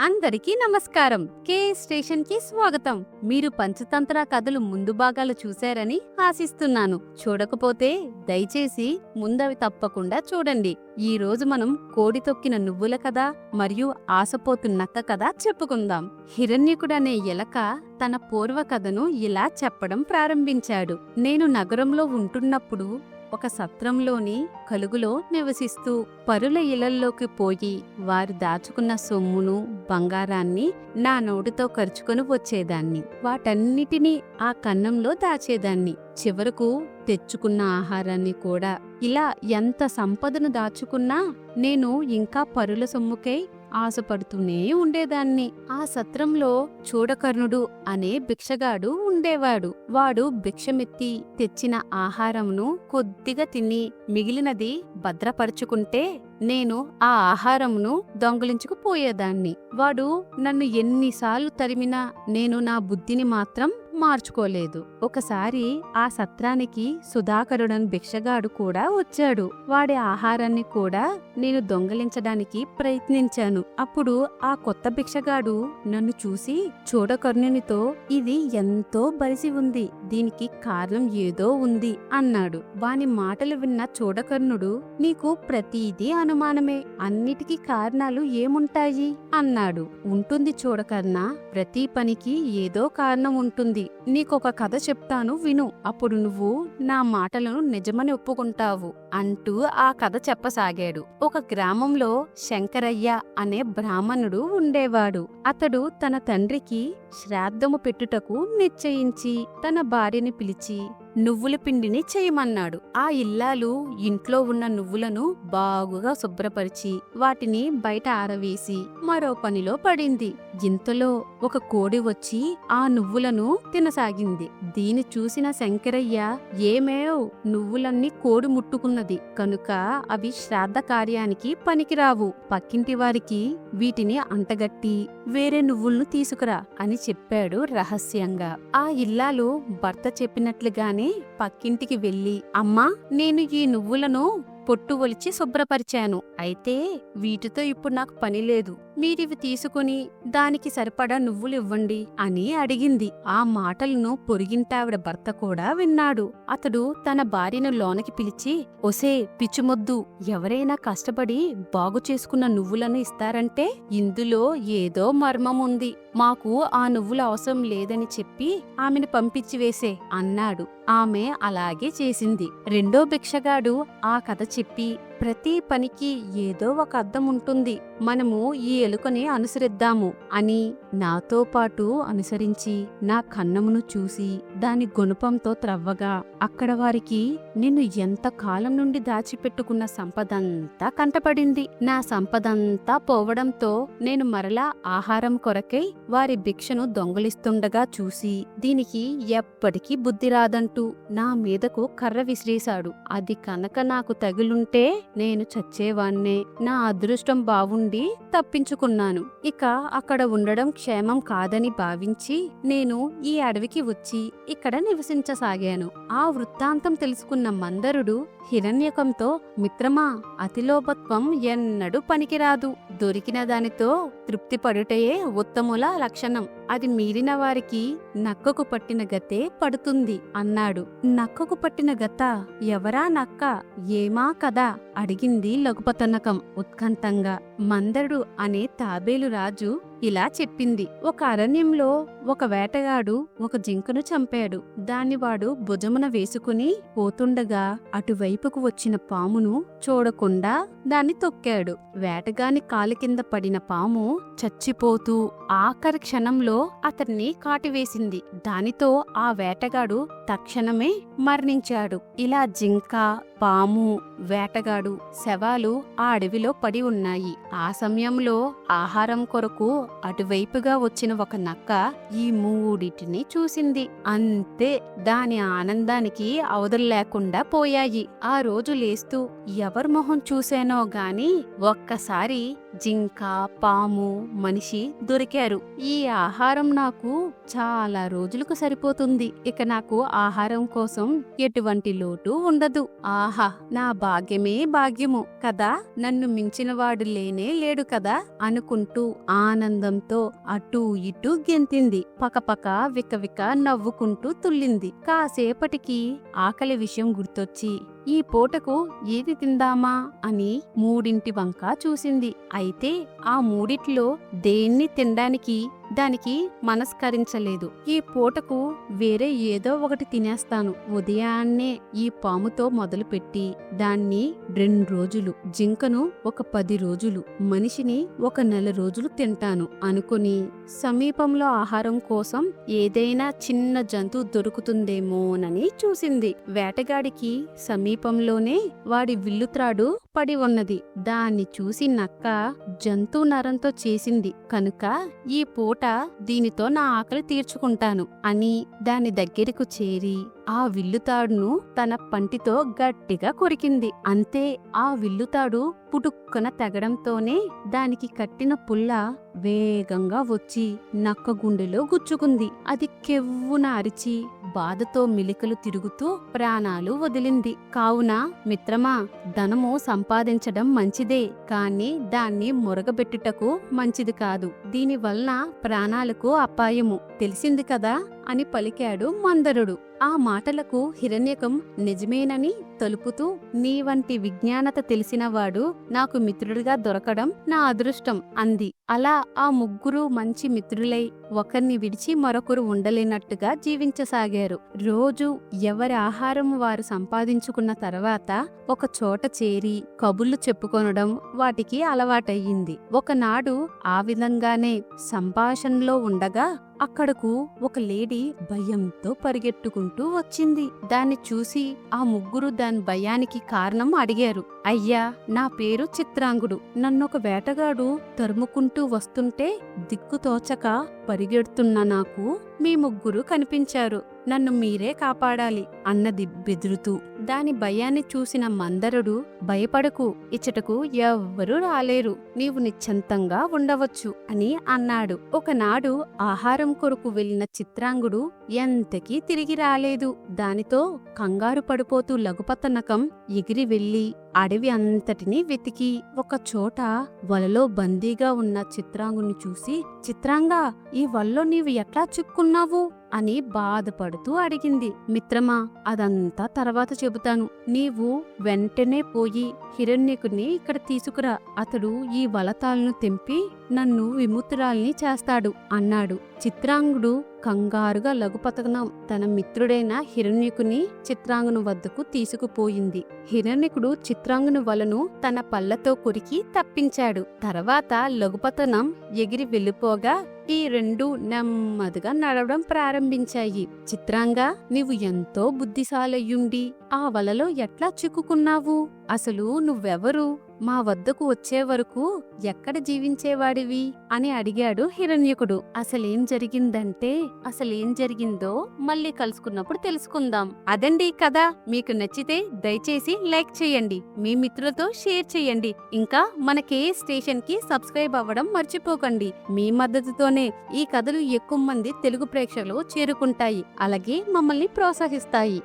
అందరికీ నమస్కారం. కే స్టేషన్ కి స్వాగతం. మీరు పంచతంత్ర కథలు ముందు భాగాలు చూశారని ఆశిస్తున్నాను. చూడకపోతే దయచేసి ముందవి తప్పకుండా చూడండి. ఈ రోజు మనం కోడి తొక్కిన నువ్వుల కథ మరియు ఆశపోతు నక్క కథ చెప్పుకుందాం. హిరణ్యకుడనే ఎలక తన పూర్వ కథను ఇలా చెప్పడం ప్రారంభించాడు. నేను నగరంలో ఉంటున్నప్పుడు ఒక సత్రంలోని కలుగులో నివసిస్తూ పరుల ఇళ్లల్లోకి పోయి వారు దాచుకున్న సొమ్మును బంగారాన్ని నా నోటితో ఖర్చుకొని వచ్చేదాన్ని. వాటన్నిటినీ ఆ కన్నంలో దాచేదాన్ని. చివరకు తెచ్చుకున్న ఆహారాన్ని కూడా. ఇలా ఎంత సంపదను దాచుకున్నా నేను ఇంకా పరుల సొమ్ముకై ఆశపడుతూనే ఉండేదాన్ని. ఆ సత్రంలో చూడకర్ణుడు అనే భిక్షగాడు ఉండేవాడు. వాడు భిక్షమెత్తి తెచ్చిన ఆహారంను కొద్దిగా తిని మిగిలినది భద్రపరుచుకుంటే నేను ఆ ఆహారమును దొంగిలించుకుపోయేదాన్ని. వాడు నన్ను ఎన్నిసార్లు తరిమినా నేను నా బుద్ధిని మాత్రం మార్చుకోలేదు. ఒకసారి ఆ సత్రానికి సుధాకరుడని భిక్షగాడు కూడా వచ్చాడు. వాడి ఆహారాన్ని కూడా నేను దొంగిలించడానికి ప్రయత్నించాను. అప్పుడు ఆ కొత్త భిక్షగాడు నన్ను చూసి చూడకర్ణునితో, ఇది ఎంతో బలిసి ఉంది, దీనికి కారణం ఏదో ఉంది అన్నాడు. వాని మాటలు విన్న చూడకర్ణుడు, నీకు ప్రతిదీ అనుమానమే, అన్నిటికీ కారణాలు ఏముంటాయి అన్నాడు. ఉంటుంది చూడకర్ణ, ప్రతి పనికి ఏదో కారణం ఉంటుంది. నీకొక కథ చెప్తాను విను, అప్పుడు నువ్వు నా మాటలను నిజమని ఒప్పుకుంటావు అంటూ ఆ కథ చెప్పసాగాడు. ఒక గ్రామంలో శంకరయ్య అనే బ్రాహ్మణుడు ఉండేవాడు. అతడు తన తండ్రికి శ్రాద్ధము పెట్టుటకు నిశ్చయించి తన భార్యని పిలిచి నువ్వుల పిండిని చేయమన్నాడు. ఆ ఇల్లాలు ఇంట్లో ఉన్న నువ్వులను బాగుగా శుభ్రపరిచి వాటిని బయట ఆరవేసి మరో పనిలో పడింది. ఇంతలో ఒక కోడి వచ్చి ఆ నువ్వులను తినసాగింది. దీని చూసిన శంకరయ్య, ఏమేవ్, నువ్వులన్నీ కోడి ముట్టుకున్నది కనుక అవి శ్రాద్ధ కార్యానికి పనికిరావు. పక్కింటి వారికి వీటిని అంటగట్టి వేరే నువ్వులను తీసుకురా అని చెప్పాడు రహస్యంగా. ఆ ఇల్లాలు భర్త చెప్పినట్లుగానే పక్కింటికి వెళ్లి, అమ్మా, నేను ఈ నువ్వులను పొట్టు ఒలిచి శుభ్రపరిచాను. అయితే వీటితో ఇప్పుడు నాకు పని లేదు. మీరివి తీసుకుని దానికి సరిపడా నువ్వులు ఇవ్వండి అని అడిగింది. ఆ మాటలను పొరిగింటావిడ భర్త కూడా విన్నాడు. అతడు తన భార్యను లోనకి పిలిచి, ఒసే పిచ్చిమొద్దు, ఎవరైనా కష్టపడి బాగు చేసుకున్న నువ్వులను ఇస్తారంటే ఇందులో ఏదో మర్మముంది. మాకు ఆ నువ్వులు అవసరం లేదని చెప్పి ఆమెను పంపించి వేసే అన్నాడు. ఆమె అలాగే చేసింది. రెండో భిక్షగాడు ఆ కథ చెప్పి, ప్రతి పనికి ఏదో ఒక అర్థం ఉంటుంది, మనము ఈ ఎలుకని అనుసరిద్దాము అని నాతో పాటు అనుసరించి నా కన్నమును చూసి దాని గుణపంతో త్రవ్వగా అక్కడ వారికి నిన్ను ఎంత కాలం నుండి దాచిపెట్టుకున్న సంపదంతా కంటపడింది. నా సంపదంతా పోవడంతో నేను మరలా ఆహారం కొరకై వారి భిక్షను దొంగలిస్తుండగా చూసి దీనికి ఎప్పటికీ బుద్ధి రాదంటూ నా మీదకు కర్ర విసిరేశాడు. అది కనుక నాకు తగిలుంటే నేను చచ్చేవాణ్ణే. నా అదృష్టం బావుండి తప్పించుకున్నాను. ఇక అక్కడ ఉండడం క్షేమం కాదని భావించి నేను ఈ అడవికి వచ్చి ఇక్కడ నివసించసాగాను. ఆ వృత్తాంతం తెలుసుకున్న మందరుడు హిరణ్యకంతో, మిత్రమా, అతిలోభత్వం ఎన్నడూ పనికిరాదు. దొరికిన దానితో తృప్తి పడుటయే ఉత్తముల లక్షణం. అది మీరిన వారికి నక్కకు పట్టిన గతే పడుతుంది అన్నాడు. నక్కకు పట్టిన గత? ఎవరా నక్క? ఏమా కదా అడిగింది లఘుపతనకం ఉత్కంఠంగా. మందరుడు అనే తాబేలు రాజు ఇలా చెప్పింది. ఒక అరణ్యంలో ఒక వేటగాడు ఒక జింకను చంపాడు. దాన్ని వాడు భుజమున వేసుకుని పోతుండగా అటువైపుకు వచ్చిన పామును చూడకుండా దాన్ని తొక్కాడు. వేటగాని కాలి కింద పడిన పాము చచ్చిపోతూ ఆఖరి క్షణంలో అతన్ని కాటివేసింది. దానితో ఆ వేటగాడు తక్షణమే మరణించాడు. ఇలా జింక, పాము, వేటగాడు శవాలు ఆ అడవిలో పడి ఉన్నాయి. ఆ సమయంలో ఆహారం కొరకు అటువైపుగా వచ్చిన ఒక నక్క ఈ మూడిటిని చూసింది. అంతే, దాని ఆనందానికి అవధులు లేకుండా పోయాయి. ఆ రోజు లేస్తూ ఎవరి మొహం చూశానో గాని ఒక్కసారి జింక, పాము, మనిషి దొరికారు. ఈ ఆహారం నాకు చాలా రోజులకు సరిపోతుంది. ఇక నాకు ఆహారం కోసం ఎటువంటి లోటు ఉండదు. ఆహా, నా భాగ్యమే భాగ్యము కదా, నన్ను మించినవాడు లేనే లేడు కదా అనుకుంటూ ఆనందంతో అటూ ఇటూ గెంతింది. పకపక వికవిక నవ్వుకుంటూ తుల్లింది. కాసేపటికి ఆకలి విషయం గుర్తొచ్చి ఈ పూటకు ఏది తిందామా అని మూడింటి వంక చూసింది. అయితే ఆ మూడిట్లో దేన్ని తినడానికి దానికి మనస్కరించలేదు. ఈ పూటకు వేరే ఏదో ఒకటి తినేస్తాను. ఉదయాన్నే ఈ పాముతో మొదలుపెట్టి దాన్ని 2 రోజులు, జింకను ఒక 10 రోజులు, మనిషిని ఒక 1 రోజులు తింటాను అనుకుని సమీపంలో ఆహారం కోసం ఏదైనా చిన్న జంతువు దొరుకుతుందేమోనని చూసింది. వేటగాడికి సమీపంలోనే వాడి విల్లుత్రాడు పడి ఉన్నది. దాన్ని చూసి నక్క జంతు నరంతో చేసింది కనుక ఈ పూట దీనితో నా ఆకలి తీర్చుకుంటాను అని దాని దగ్గరకు చేరి ఆ విల్లుతాడును తన పంటితో గట్టిగా కొరికింది. అంతే, ఆ విల్లుతాడు పుటుక్కన తెగడంతోనే దానికి కట్టిన పుల్ల వేగంగా వచ్చి నక్క గుండెలో గుచ్చుకుంది. అది కెవ్వున అరిచి బాధతో మిలికలు తిరుగుతూ ప్రాణాలు వదిలింది. కావున మిత్రమా, ధనము సంపాదించడం మంచిదే, కాని దాన్ని మొరగబెట్టుటకు మంచిది కాదు. దీనివలన ప్రాణాలకు అపాయము, తెలిసింది కదా అని పలికాడు మందరుడు. ఆ మాటలకు హిరణ్యకం నిజమేనని తలుపుతూ, నీ వంటి విజ్ఞానత తెలిసినవాడు నాకు మిత్రుడిగా దొరకడం నా అదృష్టం అంది. అలా ఆ ముగ్గురు మంచి మిత్రులై ఒకరిని విడిచి మరొకరు ఉండలేనట్టుగా జీవించసాగారు. రోజు ఎవరి ఆహారం వారు సంపాదించుకున్న తర్వాత ఒక చోట చేరి కబుర్లు చెప్పుకొనడం వాటికి అలవాటయ్యింది. ఒకనాడు ఆ విధంగానే సంభాషణలో ఉండగా అక్కడకు ఒక లేడీ భయంతో పరిగెట్టుకుంటూ వచ్చింది. దాన్ని చూసి ఆ ముగ్గురు దాని భయానికి కారణం అడిగారు. అయ్యా, నా పేరు చిత్రాంగుడు. నన్నొక వేటగాడు తరుముకుంటూ వస్తుంటే దిక్కుతోచక పరిగెడుతున్న నాకు మీ ముగ్గురు కనిపించారు. నన్ను మీరే కాపాడాలి అన్నది బెదురుతూ. దాని భయాన్ని చూసిన మందరుడు, భయపడకు, ఇచ్చటకు ఎవ్వరూ రాలేరు, నీవు నిశ్చంతంగా ఉండవచ్చు అని అన్నాడు. ఒకనాడు ఆహారం కొరకు వెళ్లిన చిత్రాంగుడు ఎంతకీ తిరిగి రాలేదు. దానితో కంగారు పడిపోతూ లఘుపతనకం ఎగిరి వెళ్లి అడవి అంతటినీ వెతికి ఒక చోట వలలో బందీగా ఉన్న చిత్రాంగుని చూసి, చిత్రాంగా, ఈ వలలో నీవు ఎట్లా చిక్కున్నావు అని బాధపడుతూ అడిగింది. మిత్రమా, అదంతా తర్వాత చెబుతాను. నీవు వెంటనే పోయి హిరణ్యకుని ఇక్కడ తీసుకురా. అతడు ఈ వలతాలను తెంపి నన్ను విముక్తురాల్ని చేస్తాడు అన్నాడు. చిత్రాంగుడు కంగారుగా లఘుపతనం తన మిత్రుడైన హిరణ్యకుని చిత్రాంగుని వద్దకు తీసుకుపోయింది. హిరణ్యకుడు చిత్రాంగుని వలను తన పళ్ళతో కొరికి తప్పించాడు. తర్వాత లఘుపతనం ఎగిరి వెళ్ళిపోగా ఈ రెండు నెమ్మదిగా నడవడం ప్రారంభించాయి. చిత్రాంగా, నీవు ఎంతో బుద్ధిశాలయ్యుండి ఆ వలలో ఎట్లా చిక్కుకున్నావు? అసలు నువ్వెవరు? మా వద్దకు వచ్చే వరకు ఎక్కడ జీవించేవాడివి అని అడిగాడు హిరణ్యకుడు. అసలేం జరిగిందో మళ్ళీ కలుసుకున్నప్పుడు తెలుసుకుందాం. అదండి కథ. మీకు నచ్చితే దయచేసి లైక్ చేయండి, మీ మిత్రులతో షేర్ చేయండి. ఇంకా మన కేఎస్ స్టేషన్ కి సబ్స్క్రైబ్ అవ్వడం మర్చిపోకండి. మీ మద్దతుతోనే ఈ కథలు ఎక్కువ మంది తెలుగు ప్రేక్షకులు చేరుకుంటాయి, అలాగే మమ్మల్ని ప్రోత్సహిస్తాయి.